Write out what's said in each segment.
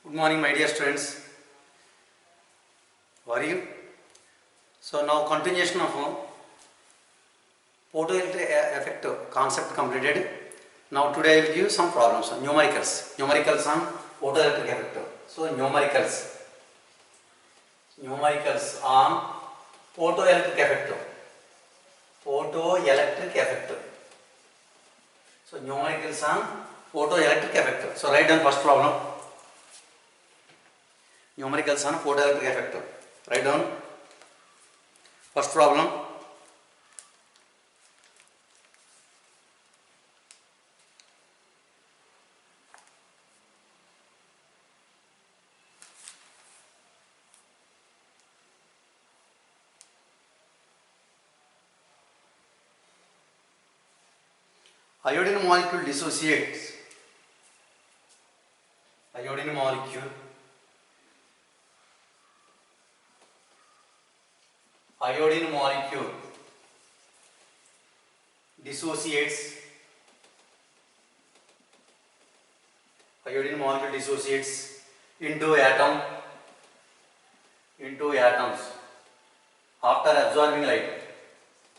Good morning, my dear students. How are you? So now continuation of photoelectric effect concept completed. Now today I will give some problems, numericals on photoelectric effect. So numericals on photoelectric effect. So numericals on photoelectric effect. So write down first problem. Numericals on photoelectric effect. Write down first problem. Iodine molecule dissociates. Iodine molecule dissociates. Iodine molecule dissociates into atoms after absorbing light.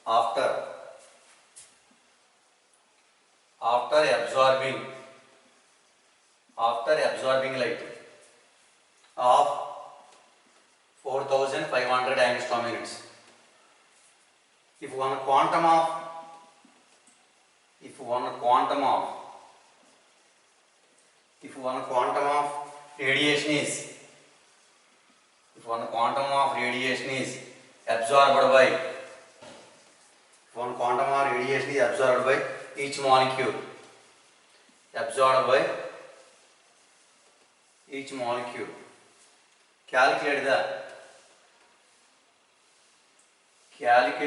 After absorbing light of 4500 angstrom units. If one quantum of radiation is absorbed by each molecule, calculate the kinetic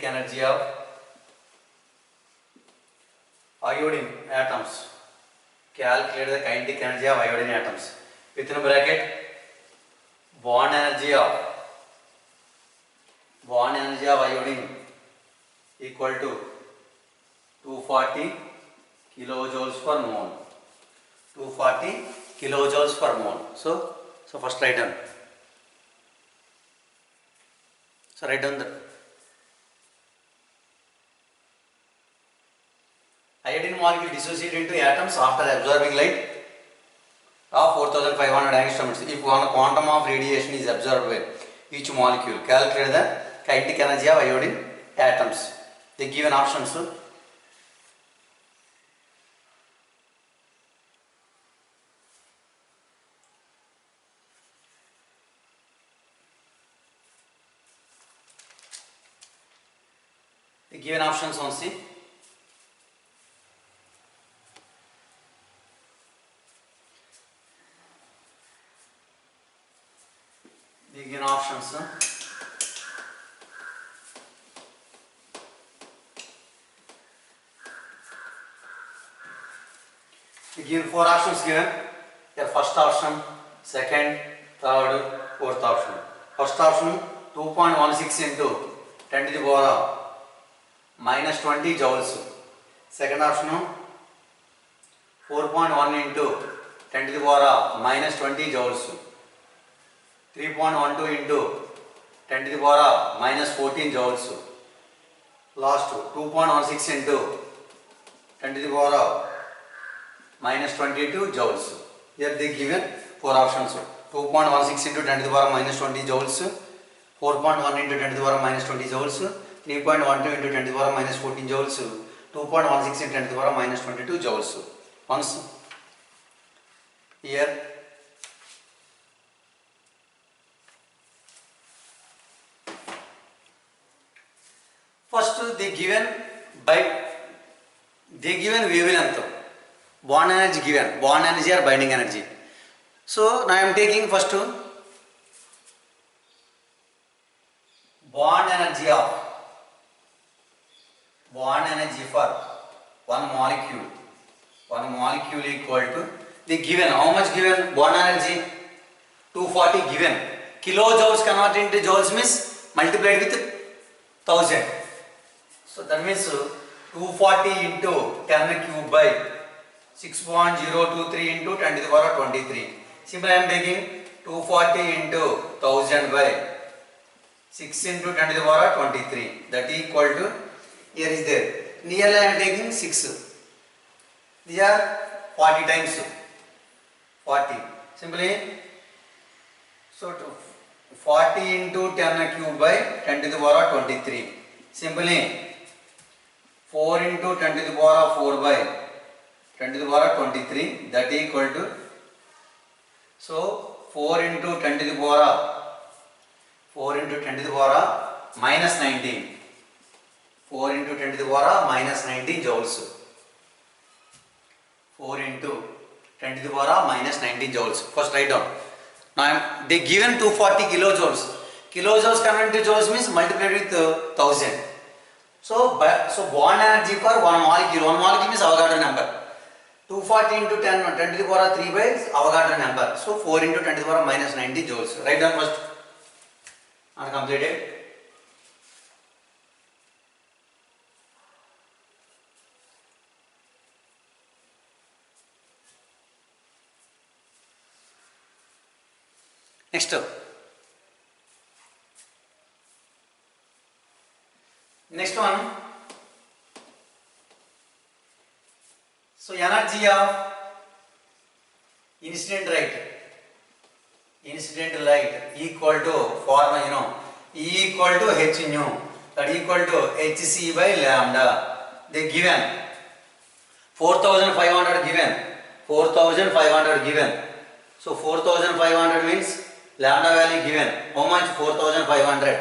energy of iodine atoms. Calculate the kinetic energy of iodine atoms. Within bracket, bond energy of iodine equal to 240 kilojoules per mole. 240 kilojoules per mole. So first write down. So write down the iodine molecule dissociate into atoms after absorbing light of 4500 angstroms. If one quantum of radiation is absorbed by each molecule, calculate the kinetic energy of iodine atoms. The given options. The given options on C. The given options. The given four options given. Your first option, second, third, fourth option. First option 2.16 into 10 to the power minus 20 joules. Second option 4.1 into 10 to the power minus 20 joules. 3.12 into 10 to the power minus 14 joules. Last 2.16 into 10 to the power minus 22 joules. Here they given four options. 2.16 into 10 to the power minus 20 joules. 4.1 into 10 to the power minus 20 joules. 3.12 into 10 to the power minus 14 joules. 2.16 into 10 to the power minus 22 joules. Once here first they given wavelength, bond energy given, bond energy or binding energy. So now I am taking first bond energy for one molecule equal to the given, how much given bond energy, 240 given, kilojoules converted into joules means multiplied with 1000. So that means 240 into 10 cube by 6.023 into 10 to the power 23. Simply I am taking 240 into 1000 by 6 into 10 to the power 23. That is equal to, here is there. Nearly I am taking 6. These are 40 times 40. Simply, so 40 into 10 cube by 10 to the power 23. Simply 4 into 10 to the power 4 by 10 to the power 23. That is equal to, so 4 into 10 to the power 4 into 10 to the power minus 19. 4 into 10 to the power minus 19 joules. 4 into 10 to the power minus 19 joules. First write down. Now they given 240 kilojoules. Kilojoules converted to joules means multiplied with 1000. So bond energy for one molecule. One molecule means Avogadro number. 240 into 10 to the power 3 by Avogadro number. So 4 into 10 to the power minus 90 joules. Write down first. And completed. Next one. So energy of incident light equal to formula, E equal to h nu, that equal to hc by lambda. They given 4500 given, 4500 given. So 4500 means lambda value given. How much? 4500.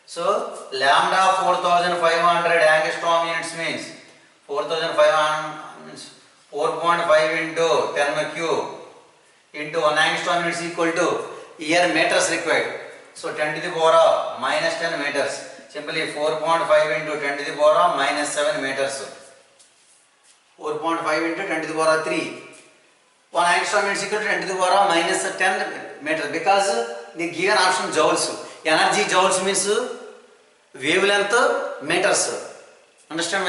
So lambda 4500 angstrom units means 4500 means 4.5 into 10 cube into 1 angstrom units equal to, here meters required. So 10 to the power minus 10 meters. Simply 4.5 into 10 to the power minus 7 meters. 4.5 into 10 to the power 3. 1 angstrom is equal to 10 to the power minus 10 meters, because the given option joules. Energy joules means wavelength meters. Understand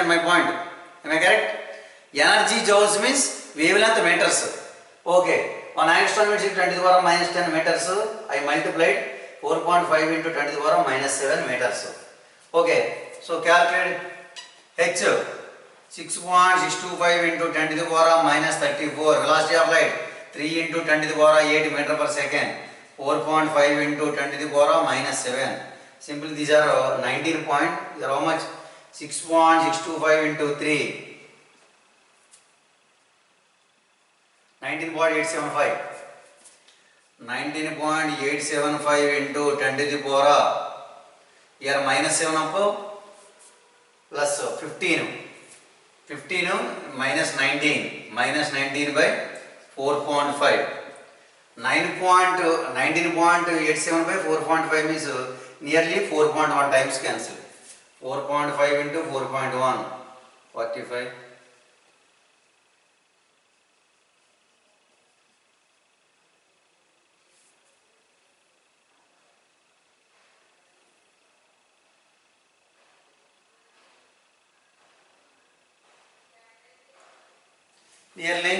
my point? Am I correct? Energy joules means wavelength meters. Okay. 1 angstrom is equal to 10 to the power minus 10 meters. I multiplied 4.5 into 10 to the power minus 7 meters. Okay. So calculate H. 6.625 into 10 to the power minus 34. Velocity of light 3 into 10 to the power 8 meter per second. 4.5 into 10 to the power minus 7. Simply these are 19 point. These are how much? 6.625 into 3. 19.875. 19.875 into 10 to the power, here minus 7 up plus 15. 15 minus 19 by 4.5. 19.87 by 4.5 means nearly 4.1 times cancel. 4.5 into 4.1, 45. Nearly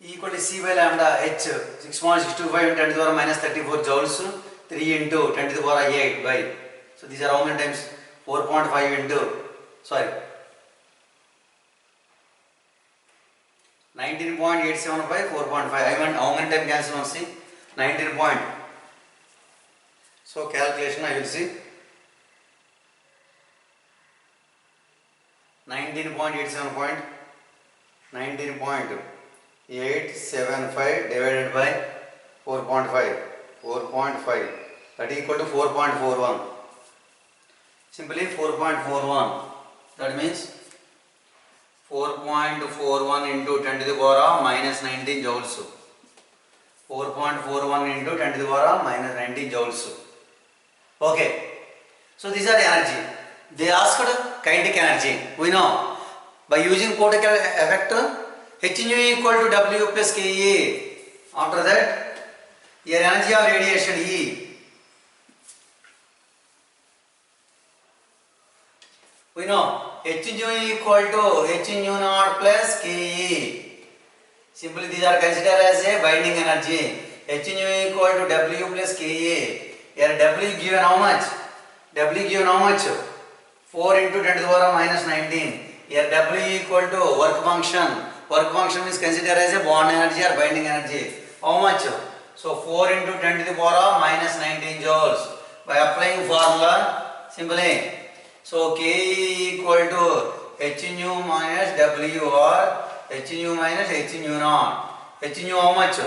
equal to C by lambda H. 6.625 into 10 to the power minus 34 joules. 3 into 10 to the power 8 by. So these are how many times? 4.5 into, sorry, 19.87 by 4.5. I want how many times cancel on C? 19 point. So calculation I will see. 19.87 point. 19.875 divided by 4.5. 4.5. That is equal to 4.41. Simply 4.41. That means 4.41 into 10 to the power minus 19 joules. 4.41 into 10 to the power minus 19 joules. Okay. So these are energy. They asked kinetic energy. We know by using Kodak effect, H nu equal to W plus Ka. After that, your energy of radiation E. We know H nu equal to H nu naught plus Ke. Simply these are considered as a binding energy. H nu equal to W plus Ka. Here W given how much? W given how much? 4 into 10 to the power minus 19. Here W equal to work function. Work function is considered as a bond energy or binding energy. How much? So 4 into 10 to the power minus 19 joules. By applying formula, simply. So K equal to H nu minus W or H nu minus H nu naught. H nu how much?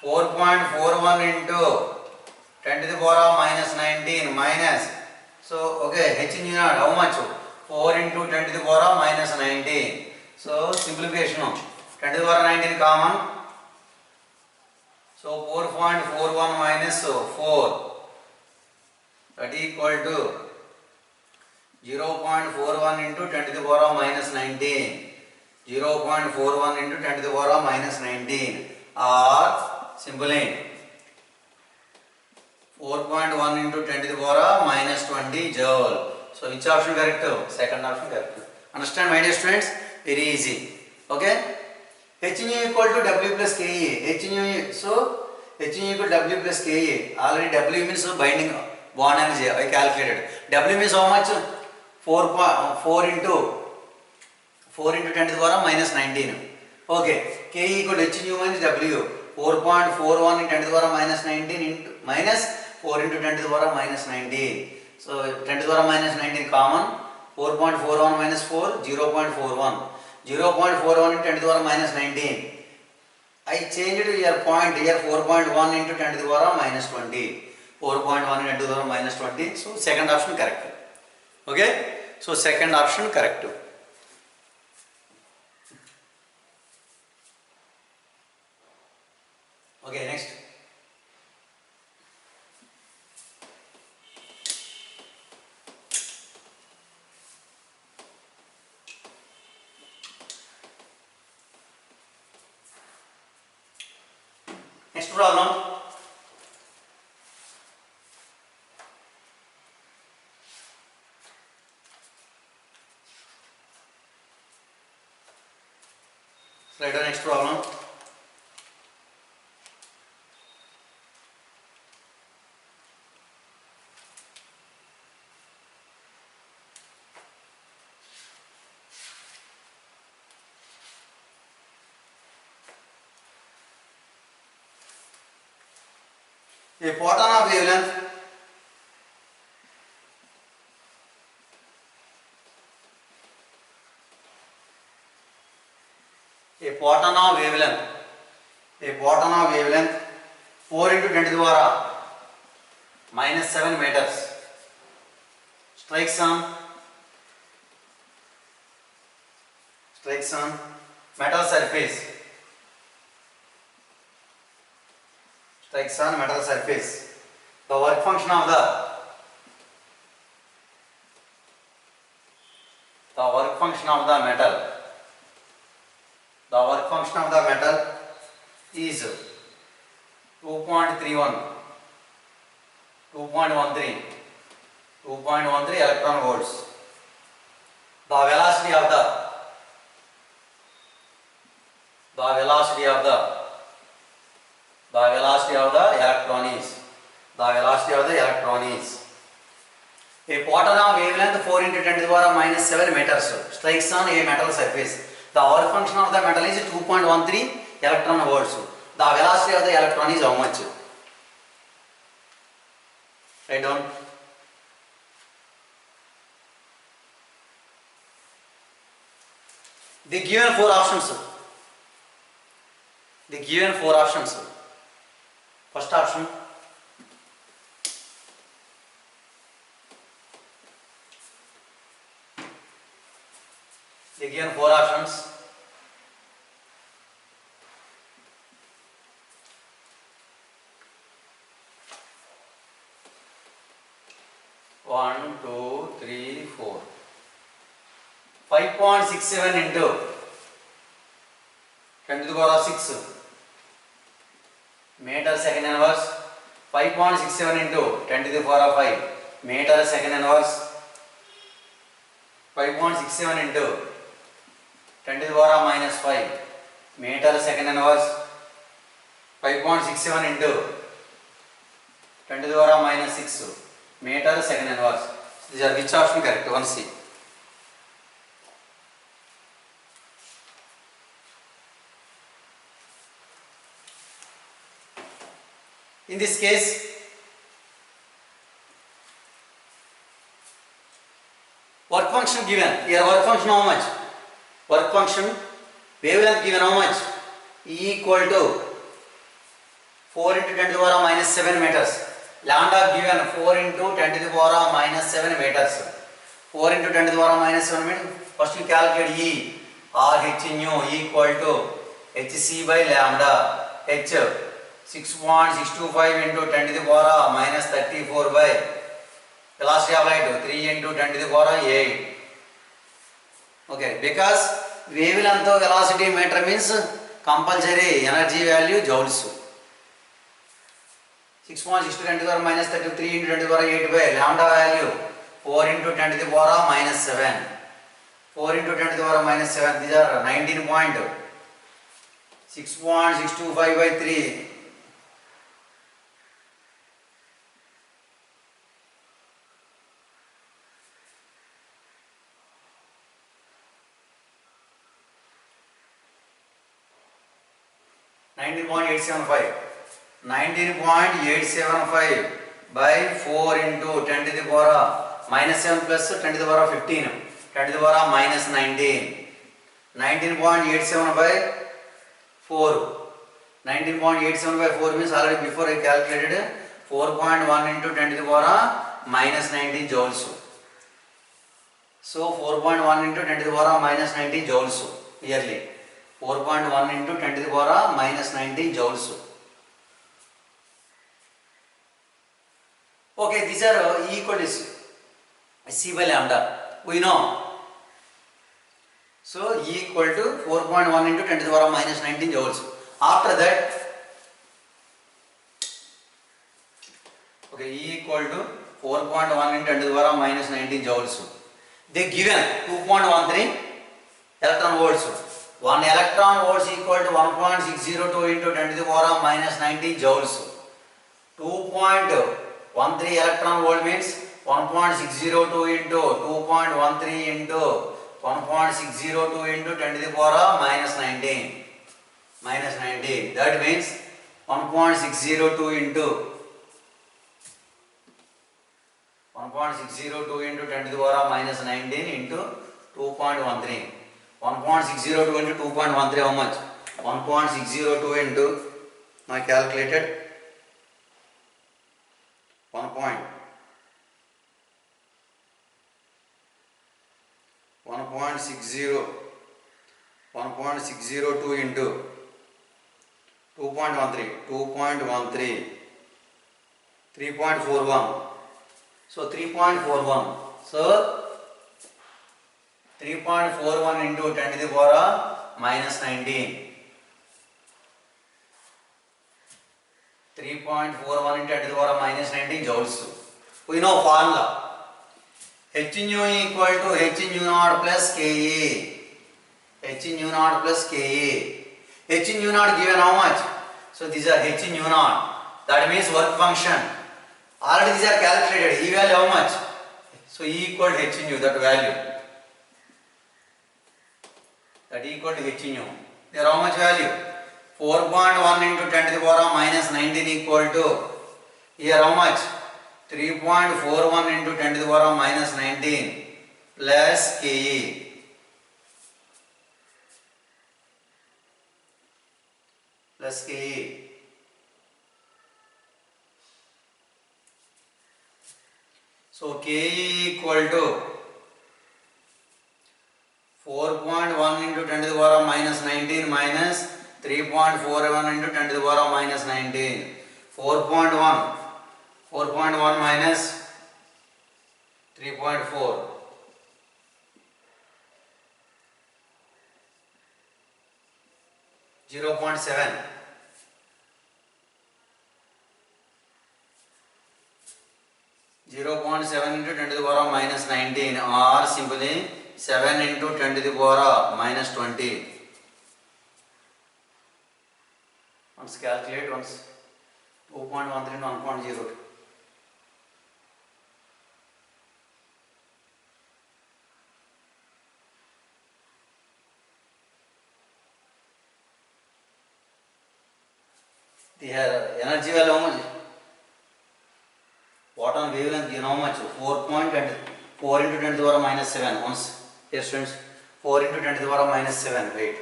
4.41 into 10 to the power minus 19 minus. So okay, H nu naught how much? 4 into 10 to the power minus 19. So simplification. 10 to the power 19 common. So 4.41 minus 4. That equal to 0.41 into 10 to the power minus 19. 0.41 into 10 to the power minus 19 or simply 4.1 into 10 to the power minus 20 joule. So which option correct? Second option correct. Understand my dear students? Very easy. Okay? H nu equal to W plus Ka. H nu, so H nu equal to W plus Ka. Already W means binding bond energy. I calculated. W means how much? 4 into 10 to the power minus 19. Okay. K equal to H nu minus W. 4.41 into 10 to the power minus 19 into minus 4 into 10 to the power minus 19. So 10 to the power minus 19 common. 4.41 minus 4, 0.41. 0.41 into 10 to the power minus 19. I changed your point here 4.1 into 10 to the power minus 20. 4.1 into 10 to the power minus 20. So second option correct. Okay? So second option correct. Okay, next. Next problem. Write down next problem. A photon of wavelength a photon of wavelength 4 into 10 to the power minus 7 meters strikes on metal surface. Strikes on metal surface. The work function of the metal. The work function of the metal is 2.31, 2.13 electron volts. The velocity of the electron is a photon of wavelength 4 into 10 to the power minus 7 meters strikes on a metal surface. The work function of the metal is 2.13 electron volts. The velocity of the electron is how much? Write down. The given four options. First option. The given four options. One, two, 3, 4. 5.67 into 10 to the power of 6 meter second inverse. 5.67 into 10 to the power of 5 meter second inverse. 5.67 into 10 to the power of minus 5 meter second inverse. 5.67 into 10 to the power of minus 6 meter second inverse. These are which option correct? 1C. In this case, work function given. Here work function how much? Work function wavelength given how much? E equal to 4 into 10 to the power of minus 7 meters. Lambda given 4 into 10 to the power of minus 7 meters. 4 into 10 to the power of minus 7 meters. First you calculate E or H nu equal to Hc by lambda. H 6.625 into 10 to the power of minus 34 by velocity of light 3 into 10 to the power of 8. Okay, because wavelength velocity meter means compulsory energy value joules. 6.6 to 10 to the power minus 33 into 10 to the power 8 by lambda value 4 into 10 to the power of minus 7. 4 into 10 to the power minus 7. These are 19 point. 6.625 by 3. $19.875 by 4 into 10 to the power of minus 7 plus 10 to the power of 15, 10 to the power of minus 19. 19.87 by 4. 19.87 by 4 means already before I calculated 4.1 into 10 to the power of minus 19 joules. So 4.1 into 10 to the power of minus 19 joules yearly. 4.1 into 10 to the power of minus 19 joules. Okay, these are E equal to C by lambda. We know. So E equal to 4.1 into 10 to the power of minus 19 joules. After that, okay, E equal to 4.1 into 10 to the power of minus 19 joules. They given 2.13 electron volts. 1 electron volts equal to 1.602 into 10 to the power of minus 19 joules. 2.13 electron volt means 1.602 into 2.13 into 1.602 into 10 to the power of minus 19. Minus 19. That means 1.602 into 1.602 into 10 to the power of minus 19 into 2.13. 1.602 into 2.13 how much? 1.602 into, I calculated 1.602 into 2.13 3.41. So 3.41. So 3.41 into 10 to the power of minus 19. 3.41 into 10 to the power of minus 19 joules. We know formula. H nu equal to H nu naught plus Ke. H nu naught plus Ke. H nu naught given how much? So these are H nu naught. That means work function. Already these are calculated. E value how much? So E equal to H nu, that value. That equal to H nu. There how much value? 4.1 into 10 to the power of minus 19 equal to, here how much? 3.41 into 10 to the power of minus 19 plus Ke. Plus Ke. So Ke equal to 4.1 into 10 to the power of minus 19 minus 3.41 into 10 to the power of minus 19. 4.1 minus 3.4, 0.7, 0.7 into 10 to the power minus 19, or simply 7 into 10 to the power minus 20. Once calculate once 2.13 and 1.02. The energy value how much? What on wavelength you know how much? 4 into 10 to the power minus 7. Once, yes students, 4 into 10 to the power minus 7. Wait.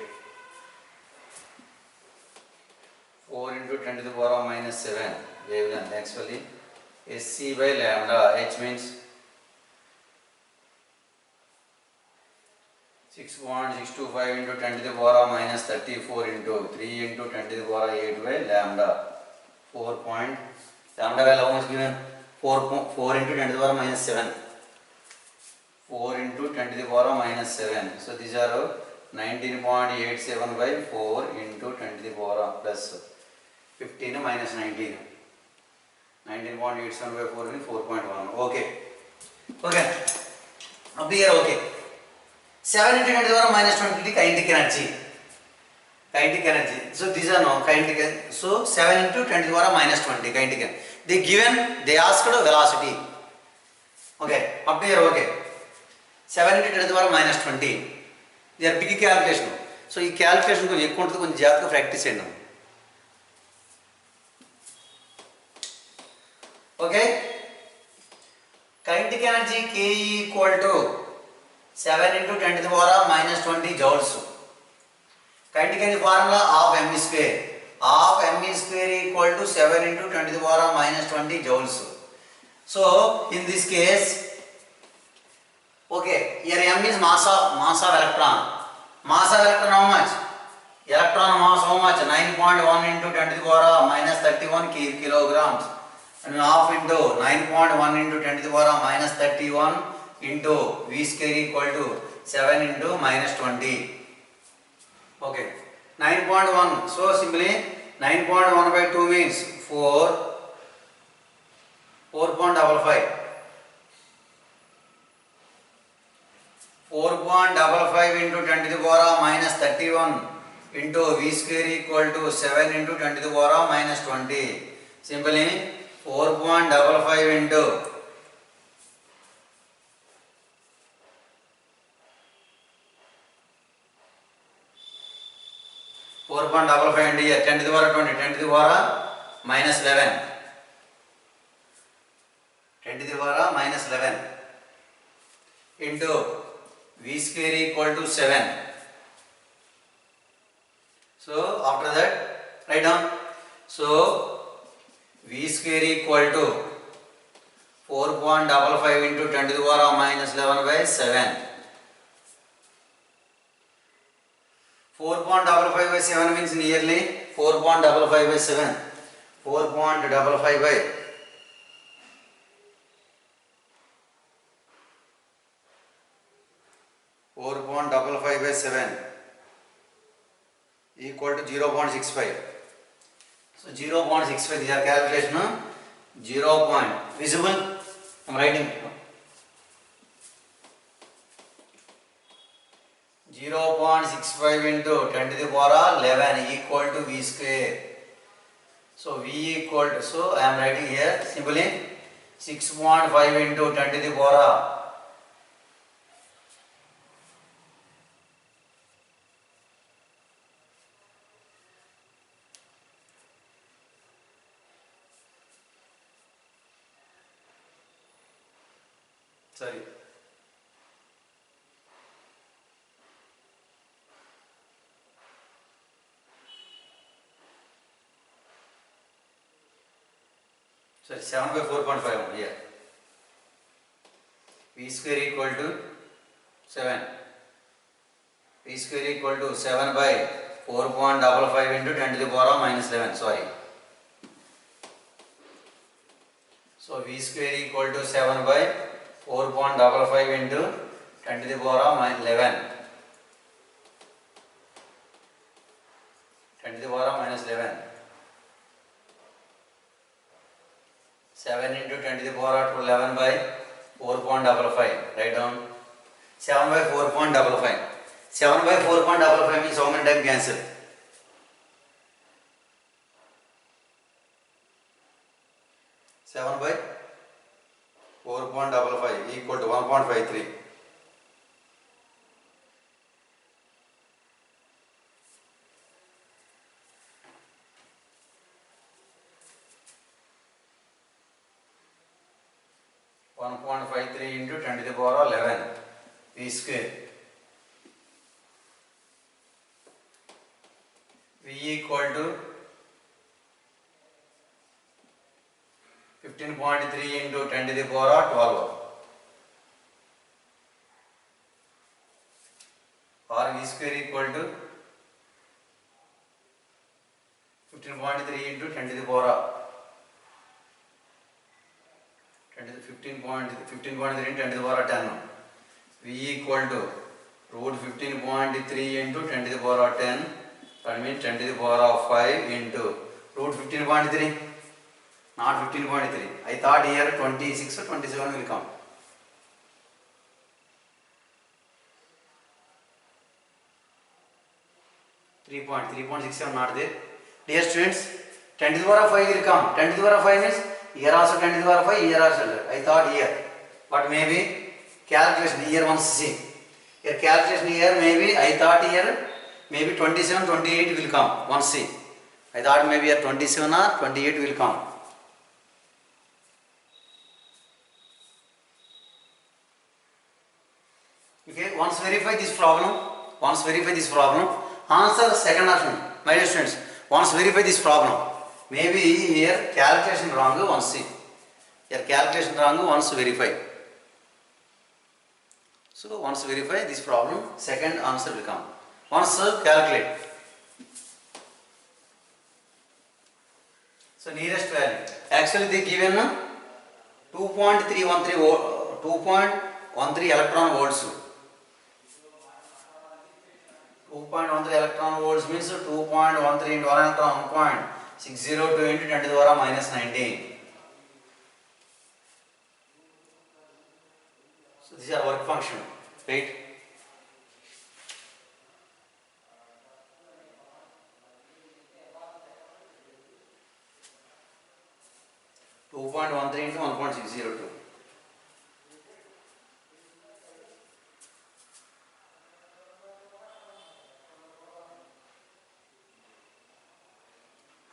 4 into 10 to the power minus 7 wavelength. Actually, SC by lambda. H means 6.625 into 10 to the power minus 34 into 3 into 10 to the power 8 by lambda. 4 point. Lambda value how much given? 4 into 10 to the power minus 7. 4 into 10 to the power minus 7. So these are 19.87 by 4 into 10 to the power plus 15 minus 19. 19.87 by 4 means 4.1. Okay. Okay. Up here, okay. 7 into 10 to the power minus 20 kinetic energy. Kinetic energy. So these are no kinetic energy. So 7 into 10 to the power minus 20 kinetic energy. They asked velocity. Okay. Up here, okay. 7 into 10 to the power minus 20. They are big calculation. So this calculation को एक कोण तो कुछ ज़्यादा का practice है ना. Okay. Kinetic energy K equal to 7 into 10 to the power minus 20 joules. Kinetic energy formula of m square. Of m square equal to 7 into 10 to the power minus 20 joules. So in this case, okay, here m is mass of electron. Mass of electron how much? Electron mass how much? 9.1 into 10 to the power minus 31 kilograms. And half into 9.1 into 10 to the power minus 31 into v square equal to 7 into minus 20. Okay, 9.1. So simply 9.1 by 2 means 4.55. 4.55 into 10 to the power minus 31 into v square equal to 7 into 10 to the power minus 20. Simply 4.55 into 4.55 into here 10 to the power 20, 10 to the power minus 11. 10 to the power minus 11 into v square equal to 7. So after that write down. So v square equal to 4.55 into 10 to the power minus 11 by 7. 4.55 by 7 means nearly 4.55 by 7. 4.55 by 4.55 by 7 equal to 0.65. So 0.65, these are calculation. 0 point visible. I am writing 0.65 into 10 to the power 11 equal to v square. So v equal to, so I am writing here simply 6.5 into 10 to the power sorry. Sorry, 7 by 4.5 here. V square equal to 7. V square equal to 7 by 4.55 into 10 to the power minus 11. Sorry. So V square equal to 7 by 4.55 into 10 to the power of 11. 10 to the power of minus 11. 7 into 10 to the power of 11 by 4.55. Write down. 7 by 4.55. 7 by 4.55 means how many times cancel? 7 by 4.55 equal to 1.53. into 10 to the power of 11 v square. V equal to 15.3 into 10 to the power of 12. Or v square equal to 15.3 into 10 to the power of 15.3 into 10 to the power of 10. V equal to root 15.3 into 10 to the power of 10. That means 10 to the power of 5 into root 15.3. Not 15.3. I thought here 26 or 27 will come. 3.67 not there. Dear students, 10 to the power of 5 will come. 10 to the power of 5 means here also 10 to the power of 5, here also. I thought here. But maybe calculation here once see. Here calculation here maybe I thought here maybe 27, 28 will come. Once see. I thought maybe here 27 or 28 will come. Okay, once verify this problem, answer the second option. My dear students, once verify this problem. Maybe here calculation wrong, once see. Here calculation wrong, once verify. So once verify this problem, second answer will come. Once calculate. So nearest value. Actually they given 2.13 electron volts. 2.13 electron volts means 2.13 into 1 electron 1.602 into 10 to the power minus 19. So these are work function. Right? Into 1.602.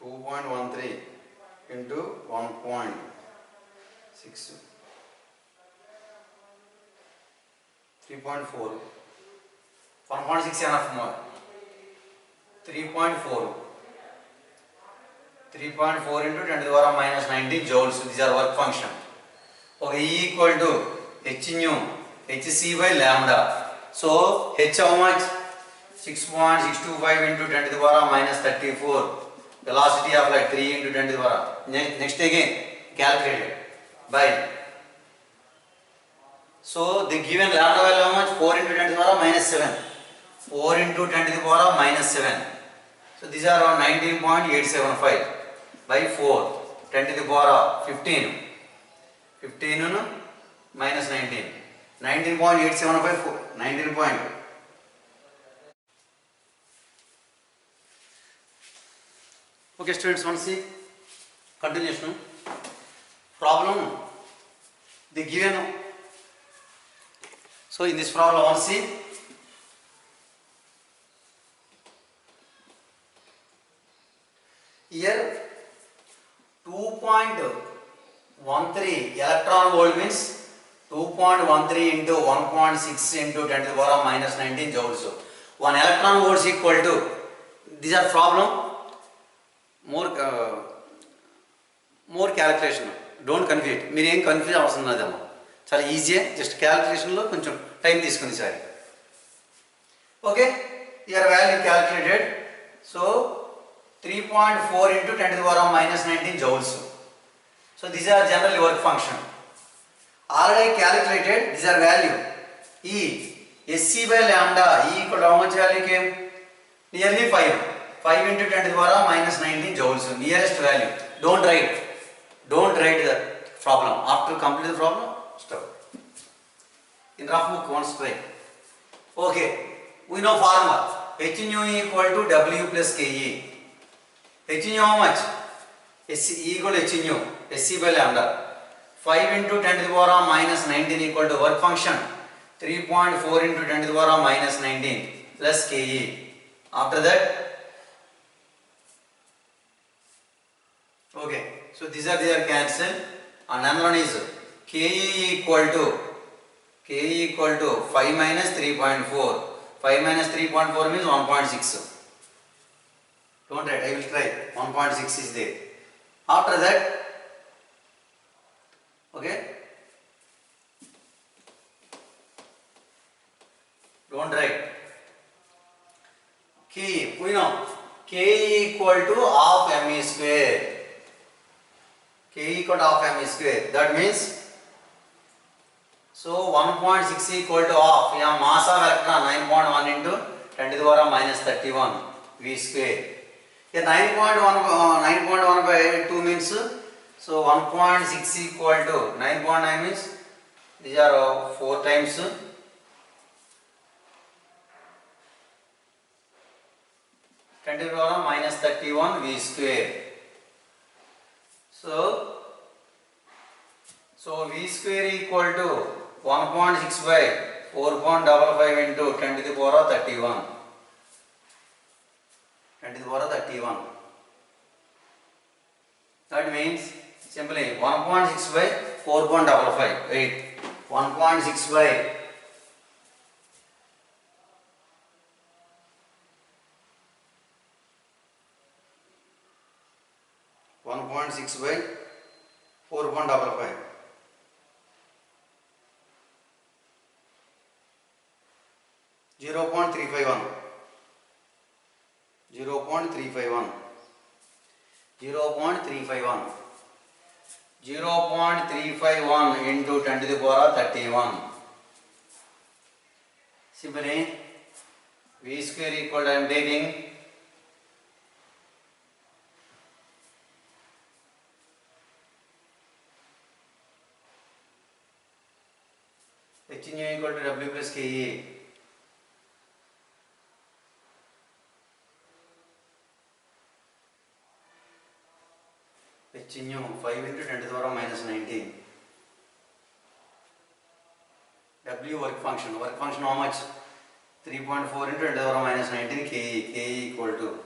2.13 into 1.6. 3.4. 1.6 enough more. 3.4. 3.4 into 10 to the power minus 19 joules. These are work function. Okay, E equal to H nu Hc by lambda. So H how much? 6.625 into 10 to the power minus 34. Velocity of light 3 into 10 to the power. Next again calculated by. So the given lambda value how much? 4 into 10 to the power minus 7. 4 into 10 to the power minus 7. So these are around 19.875 by 4. 10 to the power 15. 15 minus 19. 19.875 19 point. Okay students, one see continuation. Problem the given. So in this problem one see here 2.13 electron volt means 2.13 into 1.6 into 10 to the power minus 19 joules. 1 electron volt is equal to, these are problem, more calculation. Don't confuse. మీరు ఏం confuse అవసరం లేదమ్మా, చాలా easy. Just క్యాలిక్యులేషన్లో కొంచెం time తీసుకుంది sir. Okay, here value calculated. So 3.4 into 10 to the power minus 19 joules. So these are generally work function. Already calculated, these are value. E, SC by lambda, E equal to how much value came? Nearly 5. 5 into 10 to the power minus 19 joules, nearest value. Don't write the problem. After complete the problem, stop. In rough book, one strike. Okay, we know formula. H nu equal to W plus KE. H nu how much? SC equal to H nu, SC by lambda. 5 into 10 to the power minus 19 equal to work function 3.4 into 10 to the power minus 19 plus KE. After that, okay, so these are cancelled. Another one is KE equal to 5 minus 3.4. 5 minus 3.4 means 1.6. Don't write, I will try. 1.6 is there. After that, okay, don't write. K, we know K equal to half m square. K equal to half m square. That means, so 1.6 equal to half. Yeah, mass of electron 9.1 into 10 to the power minus 31 v square. Yeah, 9.1 by 2 means, so 1.6 equal to 9.9 means these are 4 times 10 to the power minus 31 v square. So v square equal to 1.6 by 4.55 into 10 to the power 31. 10 to the power 31. That means simply 1.6 by 4.55. Wait, 1.6 by 1.6 by 4.55. 0.351. 0.351. 0.351. 0.351 into 10 to the power 31. Simply v square equal to, I am taking H nu equal to W plus KE. H nu 5 into 10 to the power minus 19. W work function. Work function how much? 3.4 into 10 to the power minus 19 KE. KE equal to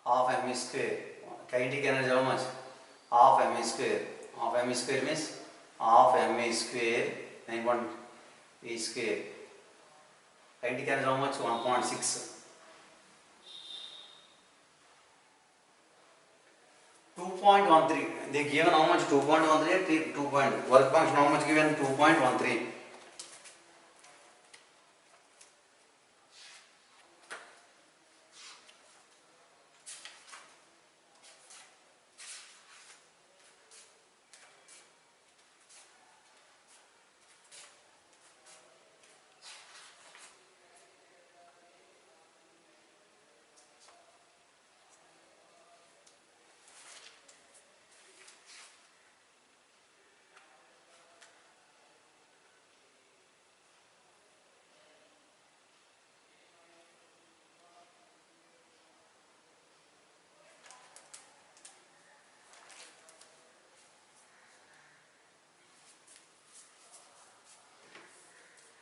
half m square. Kinetic energy how much? Half m square. Half m square means half m square 9.1 e square. Kinetic energy how much? 1.6. 2.13. They given how much? 2.13. 2 point. Work function how much given? 2.13.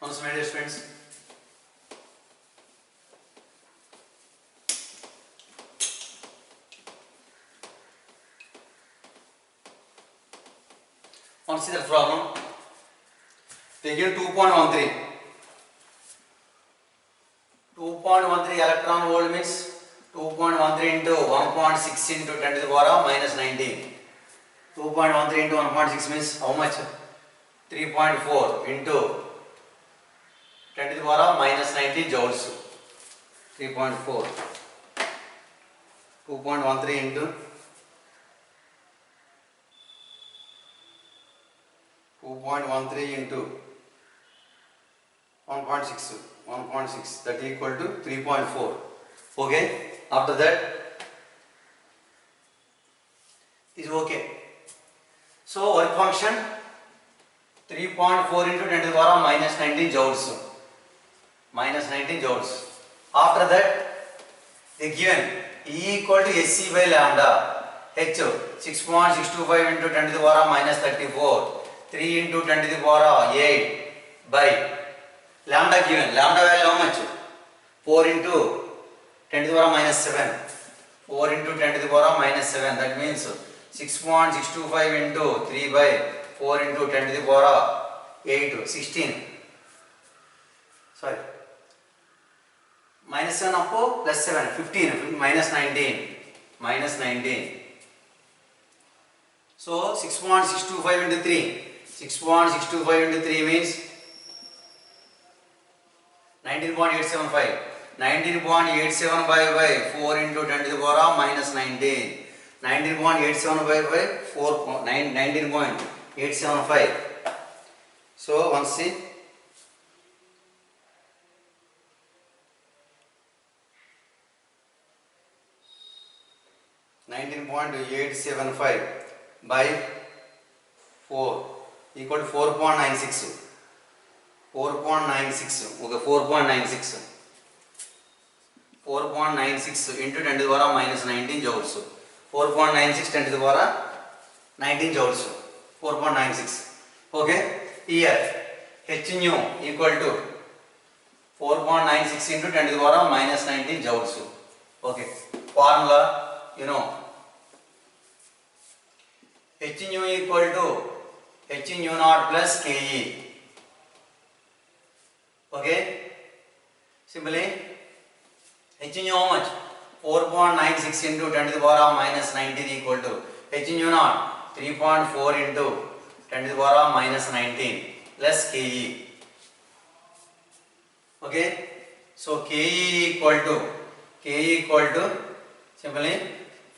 Once, my dear friends, consider the problem. They give 2.13. 2.13 electron volt means 2.13 into 1.6 into 10 to the power minus 19. 2.13 into 1.6 means how much? 3.4 into 10 to the power minus 19 joules. 3.4. 2.13 into 2.13 into 1.6 that equal to 3.4. Okay, after that is okay. So work function 3.4 into 10 to the power minus 19 joules. Minus 19 joules. After that, they given E equal to SC by lambda. H 6.625 into 10 to the power minus 34. 3 into 10 to the power 8 by lambda given. Lambda value how much? 4 into 10 to the power minus 7. 4 into 10 to the power minus 7. That means 6.625 into 3 by 4 into 10 to the power 8. 16. Sorry. Minus 7 up plus 7. 15. Minus 19. Minus 19. So 6.625 into 3. 6.625 into 3 means 19.875. 19.87 by 4 into 10 to the power minus 19. 19.87 by 4, 19.875. So once see. 19.875 by 4 equal to 4.96. 4.96. Okay, 4.96. 4.96 into 10 to the power minus 19 joules. 4.96 10 to the power 19 joules. 4.96. Okay. Here H nu equal to 4.96 into 10 to the power minus 19 joules. Okay. Formula you know. H nu equal to H nu naught plus Ke. Okay. Simply H nu how much? 4.96 into 10 to the power minus 19 equal to H nu naught 3.4 into 10 to the power minus 19 plus Ke. Okay. So Ke equal to simply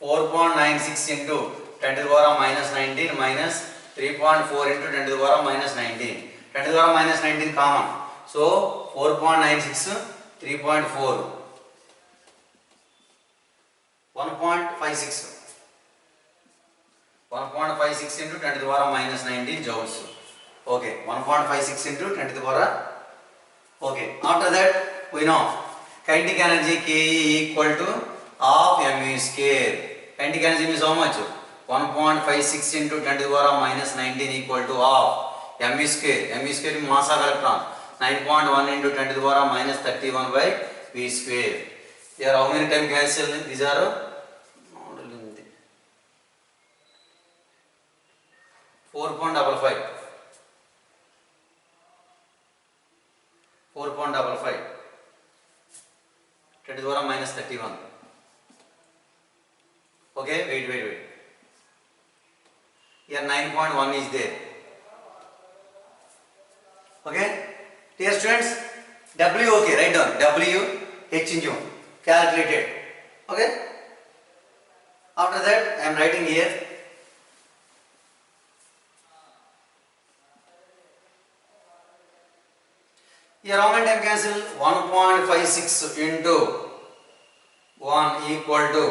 4.96 into 10 to the power minus 19 minus 3.4 into 10 to the power minus 19. 10 to the power minus 19 common. So 4.96 3.4 1.56 1.56 into 10 to the power minus 19 joules. Okay, 1.56 into 10 to the power. Okay, after that we know kinetic energy Ke equal to half mv square. Kinetic energy means how much? 1.56 into 10 to the power minus 19 equal to half mv square. Mv square is mass of electron. 9.1 into 10 to the power minus 31 by v square. Here how many times cancel? These are 4.55. 4.55. 10 to the power minus 31. Okay, wait. Here 9.1 is there. Okay, dear students, W okay, write down W H nu calculated. Okay, after that I am writing here. Here how many time cancel? 1.56 into 1 equal to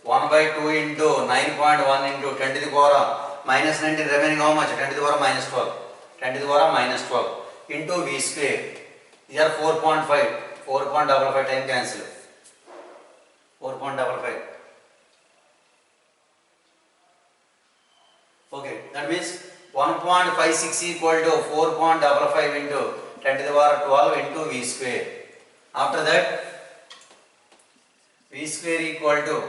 1 by 2 into 9.1 into 10 to the power minus 19 remaining how much? 10 to the power minus 12. 10 to the power minus 12 into v square. Here 4.5 time cancel. 4.55. Okay, that means 1.56 equal to 4.55 into 10 to the power 12 into v square. After that v square equal to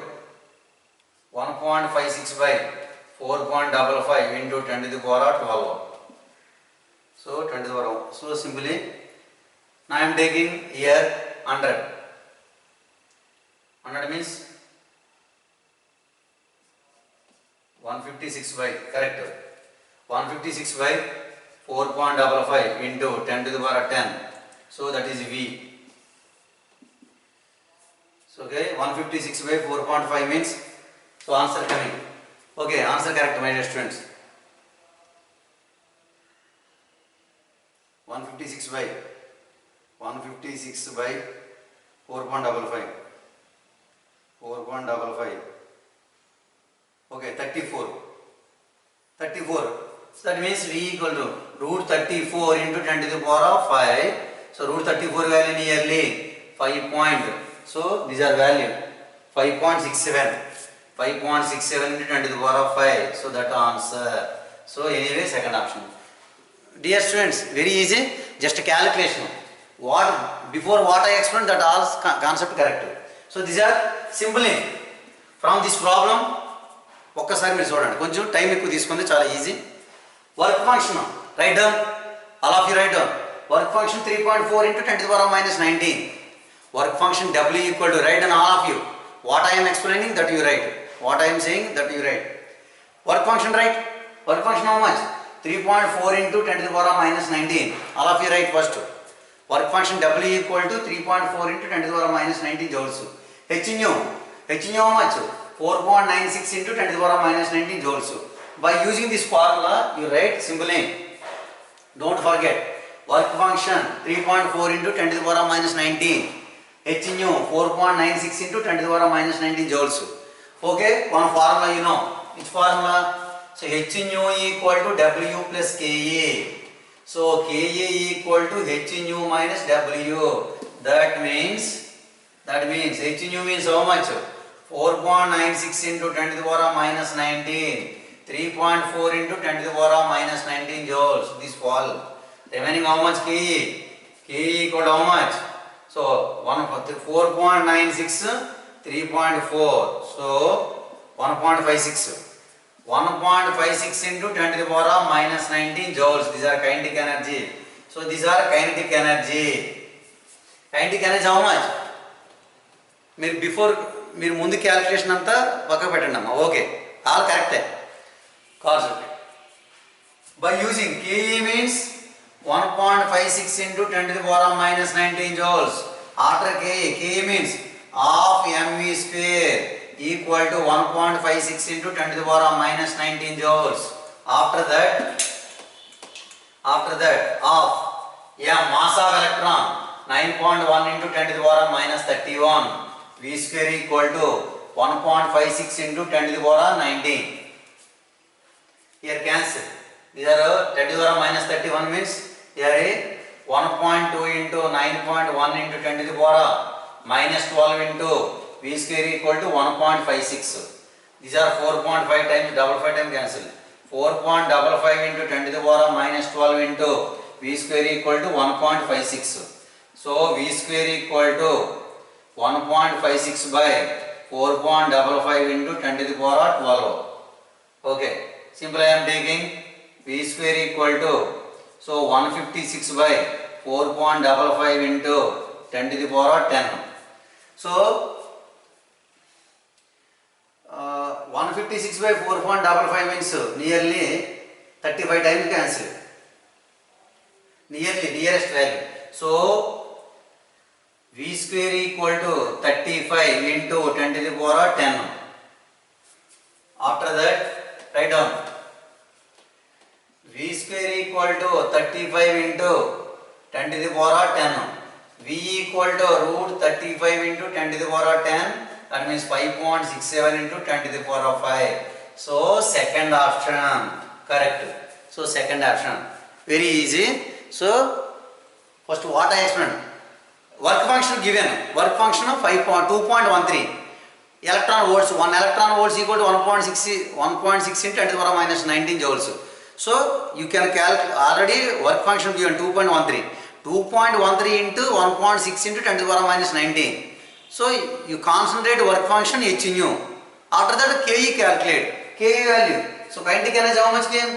1.56 by 4.55 into 10 to the power 12. So 10 to the power. So simply now I am taking here 100. 100 means 156 by correct. 156 by 4.55 into 10 to the power 10. So that is V. So okay, 156 by 4.5 means, so answer coming. Okay, answer correct my dear students. 156 by 4.55. 4.55. Okay, 34. So that means V equal to root 34 into 10 to the power of 5. So root 34 value nearly 5 point. So these are value 5.67. 5.67 into 10 to the power of 5. So that answer. So anyway, second option. Dear students, very easy. Just a calculation. Before what I explained, that all concept correct. So these are simply from this problem. ఒక్కసారి మీరు చూడండి, కొంచెం time ఎక్కువ తీసుకుంది, చాలా easy. Work function right down, all of you right down. Work function 3.4 into 10 to the power of -19. Work function W equal to, write down all of you. What I am explaining, that you write. What I am saying, that you write. Work function, right? Work function how much? 3.4 into 10 to the power of -19. All of you write first. Work function W equal to 3.4 into 10 to the power of -19 joules. H nu how much? 4.96 into 10 to the power of -19 joules. By using this formula, you write simply. Don't forget. Work function 3.4 into 10 to the power of -19. H nu 4.96 into 10 to the power of -19 joules. Okay, one formula you know. Which formula? So H nu equal to W plus Ka. So Ka equal to H nu minus W. That means H nu means how much? 4.96 into 10 to the power of -19. 3.4 into 10 to the power of -19 joules. This fall. Remaining how much? Ka equal to how much? So 4.96, 3.4. So 1.56. 1.56 into 10 to the power of -19 joules. These are kinetic energy. So these are kinetic energy. Kinetic energy how much? మీరు ముందు calculation అంతా పక్క పెట్టండి అమ్మా. Okay, all కరెక్టే. Concept by using Ke means 1.56 into 10 to the power of -19 joules. After Ke means half mv square equal to 1.56 into 10 to the power of -19 joules. After that half mass of electron 9.1 into 10 to the power of -31. V square equal to 1.56 into 10 to the power of 19. Here cancel. These are 10 to the power of -31 means here 1.2 into 9.1 into 10 to the power of -12 into V square equal to 1.56. These are 4.5 times, double 5 times cancel. 4.55 into 10 to the power of -12 into V square equal to 1.56. So V square equal to 1.56 by 4.55 into 10 to the power of 12. Okay, simple I am taking V square equal to, so 156 by 4.55 into 10 to the power of 10. So 156 by 4.55 means nearly 35 times cancel. Nearest value. So V square equal to 35 into 10 to the power of 10. After that, write down. V square equal to 35 into 10 to the power of 10. V equal to root 35 into 10 to the power of 10. That means 5.67 into 10 to the power of 5. So second option correct. So second option very easy. So first what I explained. Work function given. Work function of 2.13. Electron volts. 1 electron volts equal to 1.6 into 10 to the power of -19 joules. So you can calculate already work function given 2.13. 2.13 into 1.6 into 10 to the power of -19. So you concentrate work function H nu. After that Ke calculate. Ke value. So kinetic energy how much came?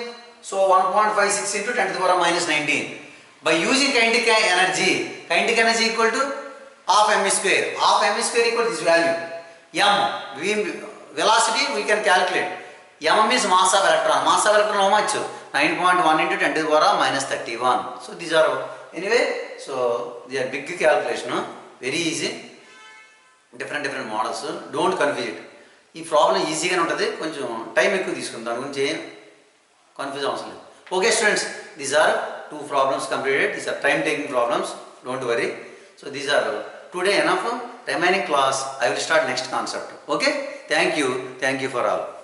So 1.56 into 10 to the power of -19. By using kinetic energy equal to half mv square. Half mv square equal to this value. M. Velocity we can calculate. M means mass of electron. Mass of electron how much? 9.1 into 10 to the power of -31. So these are anyway. So they are big calculation. Very easy. Different models. Don't confuse it. ఈ problem ఈజీగానే ఉంటుంది, కొంచెం time ఎక్కువ తీసుకుంది, దాని గురించి confuse అవసరం లేదు. Okay students, these are two problems completed. These are time taking problems, don't worry. So these are today enough. Remaining class I will start next concept. Okay, thank you for all.